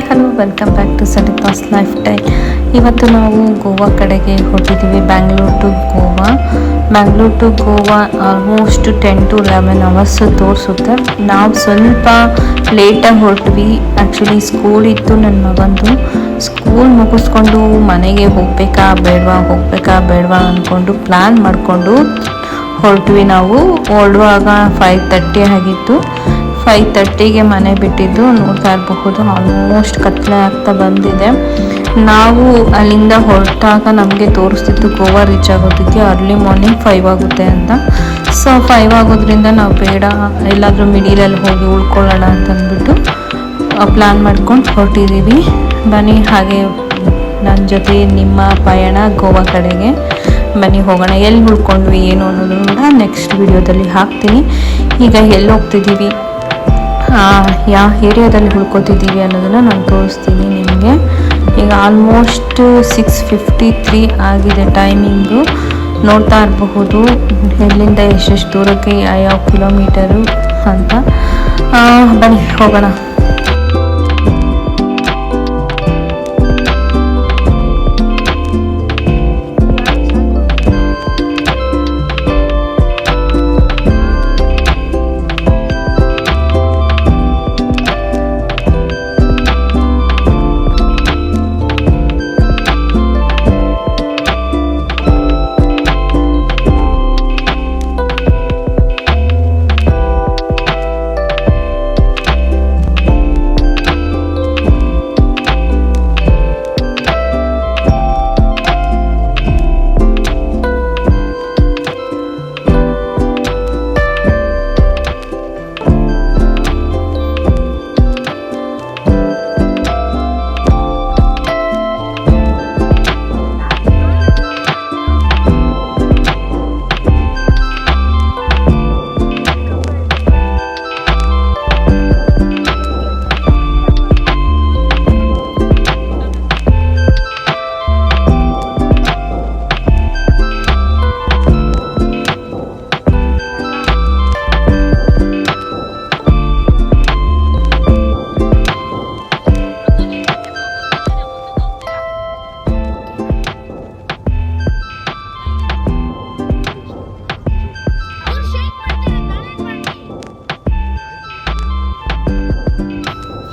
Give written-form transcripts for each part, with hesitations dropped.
Hi hello welcome back to Sarita's lifestyle. ಇವತ್ತು ನಾವು ಗೋವಾ ಕಡೆಗೆ ಹೊರಟಿದ್ದೀವಿ. Bangalore to Goa almost 10 to 11 hours ತೋರಿಸುತ್ತೆ. ನಾವು ಸ್ವಲ್ಪ ಲೇಟಾಗಿ ಹೊರಟ್ವಿ. ಆ್ಯಕ್ಚುಲಿ ಸ್ಕೂಲ್ ಇತ್ತು ನನ್ನ ಮಗಂದು. ಸ್ಕೂಲ್ ಮುಗಿಸ್ಕೊಂಡು ಮನೆಗೆ ಹೋಗಬೇಕಾ ಬೇಡವಾ ಅಂದ್ಕೊಂಡು ಪ್ಲ್ಯಾನ್ ಮಾಡಿಕೊಂಡು ಹೊರಟ್ವಿ. ನಾವು ಹೊರಡುವಾಗ 5:30 ಆಗಿತ್ತು. 5:30ಗೆ ಮನೆ ಬಿಟ್ಟಿದ್ದು. ನೋಡ್ತಾ ಇರಬಹುದು ಆಲ್ಮೋಸ್ಟ್ ಕತ್ಲೆ ಆಗ್ತಾ ಬಂದಿದೆ. ನಾವು ಅಲ್ಲಿಂದ ಹೊರಟಾಗ ನಮಗೆ ತೋರಿಸ್ತಿತ್ತು ಗೋವಾ ರೀಚ್ ಆಗೋದಕ್ಕೆ ಅರ್ಲಿ ಮಾರ್ನಿಂಗ್ 5 ಆಗುತ್ತೆ ಅಂತ. ಸೊ 5 ಆಗೋದ್ರಿಂದ ನಾವು ಬೇಡ ಎಲ್ಲಾದರೂ ಮಿಡಿಲಲ್ಲಿ ಹೋಗಿ ಉಳ್ಕೊಳ್ಳೋಣ ಅಂತಂದ್ಬಿಟ್ಟು ಪ್ಲ್ಯಾನ್ ಮಾಡ್ಕೊಂಡು ಹೊರಟಿದ್ದೀವಿ. ಬನ್ನಿ ಹಾಗೆ ನನ್ನ ಜೊತೆ ನಿಮ್ಮ ಪಯಣ ಗೋವಾ ಕಡೆಗೆ ಬನ್ನಿ ಹೋಗೋಣ. ಎಲ್ಲಿ ಉಳ್ಕೊಂಡ್ವಿ ಏನು ಅನ್ನೋದು ಕೂಡ ನೆಕ್ಸ್ಟ್ ವಿಡಿಯೋದಲ್ಲಿ ಹಾಕ್ತೀನಿ. ಈಗ ಎಲ್ಲಿ ಹೋಗ್ತಿದ್ದೀವಿ, ಯಾವ ಏರಿಯಾದಲ್ಲಿ ಉಳ್ಕೊತಿದ್ದೀವಿ ಅನ್ನೋದನ್ನು ನಾನು ತೋರಿಸ್ತೀನಿ ನಿಮಗೆ. ಈಗ ಆಲ್ಮೋಸ್ಟ್ 6:53 ಆಗಿದೆ ಟೈಮಿಂಗು. ನೋಡ್ತಾ ಇರಬಹುದು ಎಲ್ಲಿಂದ ಎಷ್ಟೆಷ್ಟು ದೂರಕ್ಕೆ ಯಾವ ಕಿಲೋಮೀಟರು ಅಂತ. ಬನ್ನಿ ಹೋಗೋಣ.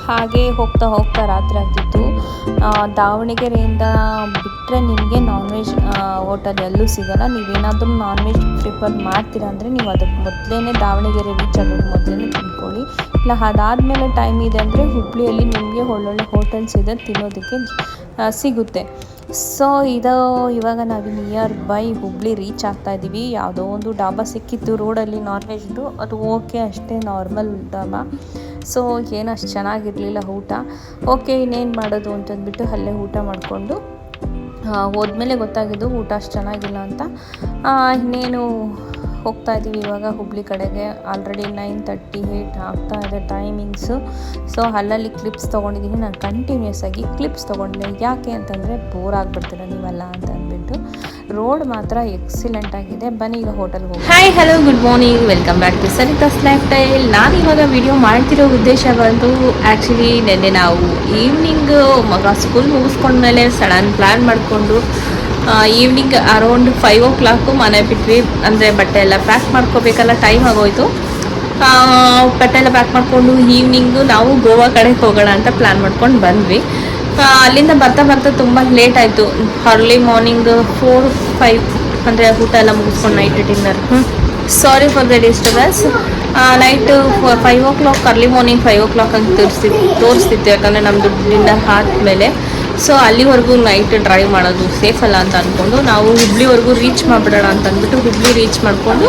ಹಾಗೆ ಹೋಗ್ತಾ ರಾತ್ರಿ ಆಗ್ತಿತ್ತು. ದಾವಣಗೆರೆಯಿಂದ ಬಿಟ್ಟರೆ ನಿಮಗೆ ನಾನ್ ವೆಜ್ ಹೋಟೆಲ್ ಎಲ್ಲೂ ಸಿಗೋಲ್ಲ. ನೀವೇನಾದರೂ ನಾನ್ ವೆಜ್ ಪ್ರಿಫರ್ ಮಾಡ್ತೀರಾ ಅಂದರೆ ನೀವು ಅದಕ್ಕೆ ಮೊದಲೇ ದಾವಣಗೆರೆ ರೀಚ್ ಆಗೋದು ಮೊದಲೇ ತಿನ್ಕೊಳ್ಳಿ. ಇಲ್ಲ ಅದಾದಮೇಲೆ ಟೈಮ್ ಇದೆ ಅಂದರೆ ಹುಬ್ಳಿಯಲ್ಲಿ ನಿಮಗೆ ಒಳ್ಳೊಳ್ಳೆ ಹೋಟೆಲ್ಸ್ ಇದೆ, ತಿನ್ನೋದಕ್ಕೆ ಸಿಗುತ್ತೆ. ಸೊ ಇವಾಗ ನಾವು ನಿಯರ್ ಬೈ ಹುಬ್ಳಿ ರೀಚ್ ಆಗ್ತಾ ಇದ್ದೀವಿ. ಯಾವುದೋ ಒಂದು ಡಾಬಾ ಸಿಕ್ಕಿತ್ತು ರೋಡಲ್ಲಿ ನಾನ್ ವೆಜ್ದು. ಅದು ಓಕೆ ಅಷ್ಟೇ, ನಾರ್ಮಲ್ ಡಾಬಾ. ಸೊ ಏನು ಅಷ್ಟು ಚೆನ್ನಾಗಿರಲಿಲ್ಲ ಊಟ. ಓಕೆ ಇನ್ನೇನು ಮಾಡೋದು ಅಂತಂದ್ಬಿಟ್ಟು ಅಲ್ಲೇ ಊಟ ಮಾಡಿಕೊಂಡು ಹೋದ್ಮೇಲೆ ಗೊತ್ತಾಗಿದ್ದು ಊಟ ಅಷ್ಟು ಚೆನ್ನಾಗಿಲ್ಲ ಅಂತ. ಇನ್ನೇನು ಹೋಗ್ತಾ ಇದ್ದೀವಿ ಇವಾಗ ಹುಬ್ಳಿ ಕಡೆಗೆ. ಆಲ್ರೆಡಿ 9:38 ಆಗ್ತಾ ಇದೆ ಟೈಮಿಂಗ್ಸು. ಸೊ ಅಲ್ಲಲ್ಲಿ ಕ್ಲಿಪ್ಸ್ ತೊಗೊಂಡಿದ್ದೀನಿ. ನಾನು ಕಂಟಿನ್ಯೂಸ್ ಆಗಿ ಕ್ಲಿಪ್ಸ್ ತೊಗೊಂಡೆ. ಯಾಕೆ ಅಂತಂದರೆ ಬೋರ್ ಆಗಿಬಿಡ್ತೀರ ನೀವೆಲ್ಲ ಅಂತ ಅಂದ್ಬಿಟ್ಟು. ರೋಡ್ ಮಾತ್ರ ಎಕ್ಸಿಲೆಂಟ್ ಆಗಿದೆ. ಬನ್ನಿ ಈಗ ಹೋಟೆಲ್ಗೆ ಹೋಗಿ. Hi hello good morning, welcome back to Sarita's lifestyle. ನಾನು ಇವಾಗ ವಿಡಿಯೋ ಮಾಡ್ತಿರೋ ಉದ್ದೇಶ ಬಂದು ಆ್ಯಕ್ಚುಲಿ ನೆನ್ನೆ ನಾವು ಈವ್ನಿಂಗ್ ಮಗ ಸ್ಕೂಲ್ ಮುಗಿಸ್ಕೊಂಡ್ಮೇಲೆ ಸಡನ್ ಪ್ಲ್ಯಾನ್ ಮಾಡಿಕೊಂಡು ಈವ್ನಿಂಗ್ ಅರೌಂಡ್ 5 o'clock ಮನೆ ಬಿಟ್ವಿ. ಅಂದರೆ ಬಟ್ಟೆ ಎಲ್ಲ ಪ್ಯಾಕ್ ಮಾಡ್ಕೋಬೇಕಲ್ಲ, ಟೈಮ್ ಆಗೋಯ್ತು. ಬಟ್ಟೆ ಎಲ್ಲ ಪ್ಯಾಕ್ ಮಾಡಿಕೊಂಡು ಈವ್ನಿಂಗು ನಾವು ಗೋವಾ ಕಡೆಗೆ ಹೋಗೋಣ ಅಂತ ಪ್ಲ್ಯಾನ್ ಮಾಡ್ಕೊಂಡು ಬಂದ್ವಿ. ಅಲ್ಲಿಂದ ಬರ್ತಾ ತುಂಬ ಲೇಟ್ ಆಯಿತು. ಅರ್ಲಿ ಮಾರ್ನಿಂಗ್ 4-5 ಅಂದರೆ ಊಟ ಎಲ್ಲ ಮುಗಿಸ್ಕೊಂಡು night dinner. Sorry for the disturbance. Night 5 o'clock early morning 5 o'clock ಅಂತ ತೋರಿಸ್ತಿತ್ತು. ಯಾಕಂದರೆ ನಮ್ಮದು ಡಿನ್ನರ್ ಆದಮೇಲೆ. ಸೊ ಅಲ್ಲಿವರೆಗೂ ನೈಟ್ ಡ್ರೈವ್ ಮಾಡೋದು ಸೇಫ್ ಅಲ್ಲ ಅಂತ ಅಂದ್ಕೊಂಡು ನಾವು ಹುಬ್ಳಿವರೆಗೂ ರೀಚ್ ಮಾಡಿಬಿಡೋಣ ಅಂತ ಅಂದ್ಬಿಟ್ಟು ಹುಬ್ಳಿ ರೀಚ್ ಮಾಡಿಕೊಂಡು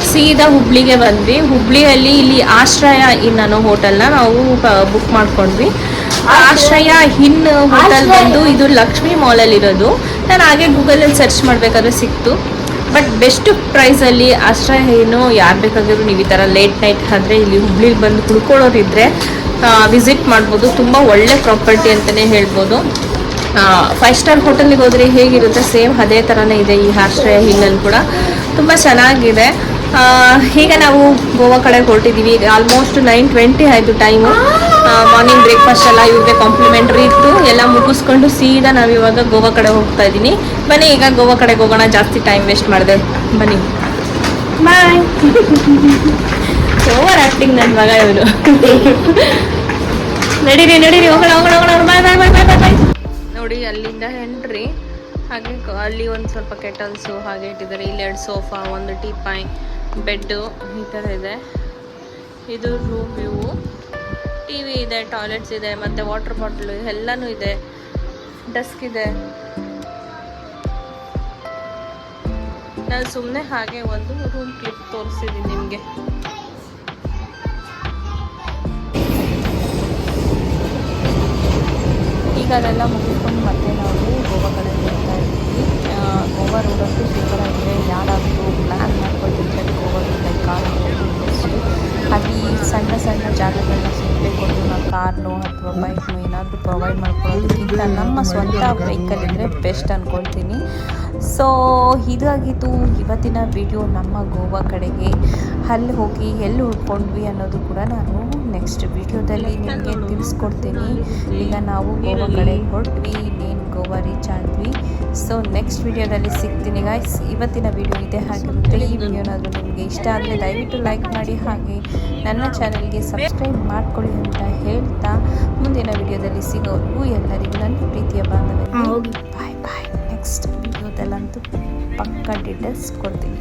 ಸೀದಾ ಹುಬ್ಳಿಗೆ ಬಂದ್ವಿ. ಹುಬ್ಳಿಯಲ್ಲಿ ಇಲ್ಲಿ ಆಶ್ರಯ ಇನ್ ಅನ್ನೋ ಹೋಟೆಲ್ನ ನಾವು ಬುಕ್ ಮಾಡ್ಕೊಂಡ್ವಿ. ಆಶ್ರಯ ಇನ್ ಹೋಟೆಲ್ ಬಂದು ಇದು ಲಕ್ಷ್ಮೀ ಮಾಲಲ್ಲಿರೋದು. ನಾನು ಹಾಗೆ ಗೂಗಲಲ್ಲಿ ಸರ್ಚ್ ಮಾಡಬೇಕಾದ್ರೆ ಸಿಕ್ತು. ಬಟ್ ಬೆಸ್ಟ್ ಪ್ರೈಸಲ್ಲಿ ಆಶ್ರಯ ಏನು ಯಾರು ಬೇಕಾಗಿದ್ರು ನೀವು ಈ ಥರ ಲೇಟ್ ನೈಟ್ ಆದರೆ ಇಲ್ಲಿ ಹುಬ್ಳಿಗೆ ಬಂದು ಕುಳ್ಕೊಳ್ಳೋರಿದ್ದರೆ ವಿಸಿಟ್ ಮಾಡ್ಬೋದು. ತುಂಬ ಒಳ್ಳೆ ಪ್ರಾಪರ್ಟಿ ಅಂತಲೇ ಹೇಳ್ಬೋದು. 5 star ಹೋಟೆಲಿಗೆ ಹೋದರೆ ಹೇಗಿರುತ್ತೆ ಸೇಮ್ ಅದೇ ಥರನೇ ಇದೆ ಈ ಆಶ್ರಯ ಹಿಲ್ಲಲ್ಲಿ ಕೂಡ. ತುಂಬ ಚೆನ್ನಾಗಿದೆ. ಈಗ ನಾವು ಗೋವಾ ಕಡೆ ಹೊರಟಿದ್ದೀವಿ. ಆಲ್ಮೋಸ್ಟ್ 9:20 ಆಯಿತು ಟೈಮು. ಮಾರ್ನಿಂಗ್ ಬ್ರೇಕ್ಫಾಸ್ಟ್ ಎಲ್ಲ ಇವ್ರಿಗೆ ಕಾಂಪ್ಲಿಮೆಂಟ್ರಿ ಇತ್ತು. ಎಲ್ಲ ಮುಗಿಸ್ಕೊಂಡು ಸೀದಾ ನಾವಿವಾಗ ಗೋವಾ ಕಡೆ ಹೋಗ್ತಾ ಇದ್ದೀನಿ. ಬನ್ನಿ ಈಗ ಗೋವಾ ಕಡೆಗೆ ಹೋಗೋಣ, ಜಾಸ್ತಿ ಟೈಮ್ ವೇಸ್ಟ್ ಮಾಡಿದೆ. ಬನ್ನಿ ಬಾಯ್. ಓವರ್ ಆ್ಯಕ್ಟಿಂಗ್ ನನ್ನ ಮಗ ಇವನು. ನಡೀರಿ ಹೋಗೋಣ ಬಾಯ್ ಬಾಯ್ ಬಾಯ್ ಬಾಯ್ ಬಾಯ್ ಬಾಯ್. ನೋಡಿ ಅಲ್ಲಿಂದ ಎಂಟ್ರಿ. ಹಾಗೆ ಅಲ್ಲಿ ಒಂದು ಸ್ವಲ್ಪ ಕೆಟಲ್ಸು ಹಾಗೆ ಇಟ್ಟಿದ್ದಾರೆ. ಇಲ್ಲಿ 2 ಸೋಫಾ, ಒಂದು ಟೀಪಾಯ್, ಬೆಡ್ಡು ಈ ಥರ ಇದೆ. ಇದು ರೂಮ್ ವ್ಯೂ. ಟಿವಿ ಇದೆ, ಟಾಯ್ಲೆಟ್ಸ್ ಇದೆ, ಮತ್ತು ವಾಟರ್ ಬಾಟ್ಲು ಎಲ್ಲನೂ ಇದೆ. ಡೆಸ್ಕ್ ಇದೆ. ನಾನು ಸುಮ್ಮನೆ ಹಾಗೆ ಒಂದು ರೂಮ್ ಕ್ಲಿಪ್ ತೋರಿಸಿದ್ದೀನಿ ನಿಮಗೆ. ಈಗ ಅದೆಲ್ಲ ಮುಗಿಸ್ಕೊಂಡು ಮತ್ತೆ ನಾವು ಗೋವಾ ಕಡೆ ಹೋಗ್ತಾ ಇದ್ದೀವಿ. ಗೋವಾ ರೋಡಂತೂ ಸೂಪರ್ ಆಗಿದೆ. ಯಾರಾದರೂ ಪ್ಲ್ಯಾನ್ ಮಾಡ್ಕೊಳ್ತಿದ್ರೆ ಗೋವಾದಿಂದ ಕಾರ್ ಹೋಗೋಷ್ಟು. ಹಾಗೆ ಈ ಸಣ್ಣ ಸಣ್ಣ ಜಾಗಗಳನ್ನ ಸುಮ್ಮನೆ ಕೊಟ್ಟು ನಾವು ಕಾರ್ನೋ ಅಥವಾ ಬೈಕ್ನೋ ಏನಾದರೂ ಪ್ರೊವೈಡ್ ಮಾಡ್ಕೊಳ್ಳೋದಕ್ಕಿಂತ ನಮ್ಮ ಸ್ವಂತ ವೆಹಿಕಲ್ ಇದ್ದರೆ ಬೆಸ್ಟ್ ಅಂದ್ಕೊಳ್ತೀನಿ. ಸೊ ಇದಾಗಿತ್ತು ಇವತ್ತಿನ ವಿಡಿಯೋ ನಮ್ಮ ಗೋವಾ ಕಡೆಗೆ. ಅಲ್ಲಿ ಹೋಗಿ ಎಲ್ಲಿ ಉಳ್ಕೊಂಡ್ವಿ ಅನ್ನೋದು ಕೂಡ ನಾನು ನೆಕ್ಸ್ಟ್ ವಿಡಿಯೋದಲ್ಲಿ ನಿಮಗೆ ತಿಳಿಸ್ಕೊಡ್ತೀನಿ. ಈಗ ನಾವು ಗೋವಾ ಕಡೆ ಹೊರಟ್ವಿ, ಇನ್ನೇನು ಗೋವಾ ರೀಚ್ ಆದ್ವಿ. ಸೊ ನೆಕ್ಸ್ಟ್ ವಿಡಿಯೋದಲ್ಲಿ ಸಿಗ್ತೀನಿ ಗಾಯ್ಸ್. ಇವತ್ತಿನ ವಿಡಿಯೋ ಇದೆ ಹಾಗಿರುತ್ತೆ. ಈ ವಿಡಿಯೋನಾದರೂ ನಿಮಗೆ ಇಷ್ಟ ಆದರೆ ದಯವಿಟ್ಟು ಲೈಕ್ ಮಾಡಿ, ಹಾಗೆ ನನ್ನ ಚಾನಲ್ಗೆ ಸಬ್ಸ್ಕ್ರೈಬ್ ಮಾಡ್ಕೊಳ್ಳಿ ಅಂತ ಹೇಳ್ತಾ ಮುಂದಿನ ವಿಡಿಯೋದಲ್ಲಿ ಸಿಗೋವರೆಗೂ ಎಲ್ಲರಿಗೂ ನನ್ನ ಪ್ರೀತಿಯ ಬಾಂಧವ್ಯ. ಬಾಯ್ ಬಾಯ್. ನೆಕ್ಸ್ಟ್ ವಿಡಿಯೋದಲ್ಲಂತೂ ಪಕ್ಕ ಡೀಟೇಲ್ಸ್ ಕೊಡ್ತೀನಿ.